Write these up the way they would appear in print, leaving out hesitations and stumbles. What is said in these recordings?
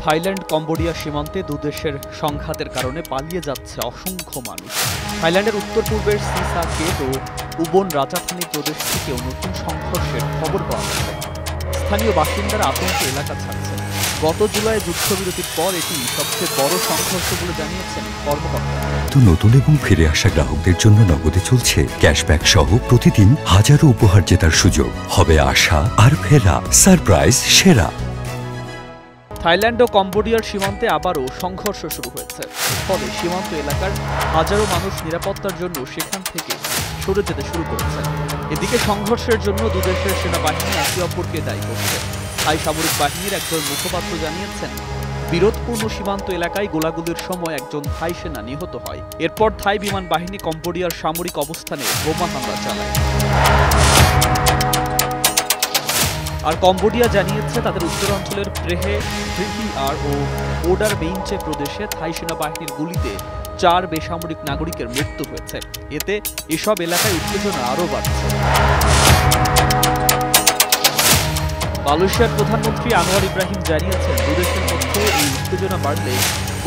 Thailand Cambodia সীমান্তে দুদেশের সংঘাতের কারণে পালিয়ে যাচ্ছে অসংখ্য মানুষ। থাইল্যান্ডের উত্তর পূর্বের সিসা কেট ও উবন রাজাথানি প্রদেশ থেকেও নতুন সংঘর্ষের খবর পাওয়া গেছে। স্থানীয় বাসিন্দারা আতঙ্কে এলাকা ছাড়ছেন। গত জুলাই যুদ্ধবিরতির পর এটি সবচেয়ে বড় সংঘর্ষ বলে জানিয়েছেন কর্মকর্তারা। নতুন এবং ফিরে আসা গ্রাহকদের জন্য নগদে চলছে ক্যাশব্যাক সহ প্রতিদিন হাজারো উপহার জেতার সুযোগ। হবে আশা আর ফেরা, সারপ্রাইজ সেরা। থাইল্যান্ড ও কম্বোডিয়ার সীমান্তে আবারও সংঘর্ষ শুরু হয়েছে। ফলে সীমান্ত এলাকার হাজারো মানুষ নিরাপত্তার জন্য সেখান থেকে সরে যেতে শুরু করেছে। এদিকে সংঘর্ষের জন্য দুদেশের সেনাবাহিনী একে অপরকে দায়ী করছে। থাই সামরিক বাহিনীর একজন মুখপাত্র জানিয়েছেন, বিরোধপূর্ণ সীমান্ত এলাকায় গোলাগুলির সময় একজন থাই সেনা নিহত হয়। এরপর থাই বিমান বাহিনী কম্বোডিয়ার সামরিক অবস্থানে বোমা হামলা চালায়। আর কম্বোডিয়া জানিয়েছে তাদের উত্তরাঞ্চলের প্রেহে, ভিভিআর ও ওডার বেইনচে প্রদেশে থাই সেনাবাহিনীর গুলিতে 4 বেসামরিক নাগরিকের মৃত্যু হয়েছে। এতে এসব এলাকায় উত্তেজনা আরও বাড়ছে। মালয়েশিয়ার প্রধানমন্ত্রী আনোয়ার ইব্রাহিম জানিয়েছেন, দুদেশের মধ্যে এই উত্তেজনা বাড়লে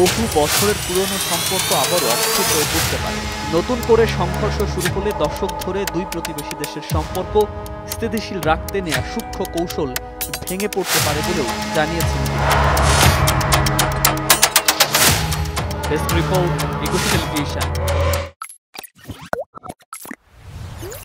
বহু বছরের পুরনো সম্পর্ক আবারও অস্থির হয়ে পড়তে পারে। নতুন করে সংঘর্ষ শুরু হলে দশক ধরে দুই প্রতিবেশী দেশের সম্পর্ক স্থিতিশীল রাখতে নেওয়া সূক্ষ্ম কৌশল ভেঙে পড়তে পারে বলেও জানিয়েছেন। ডেস্ক রিপোর্ট, একুশে টেলিভিশন।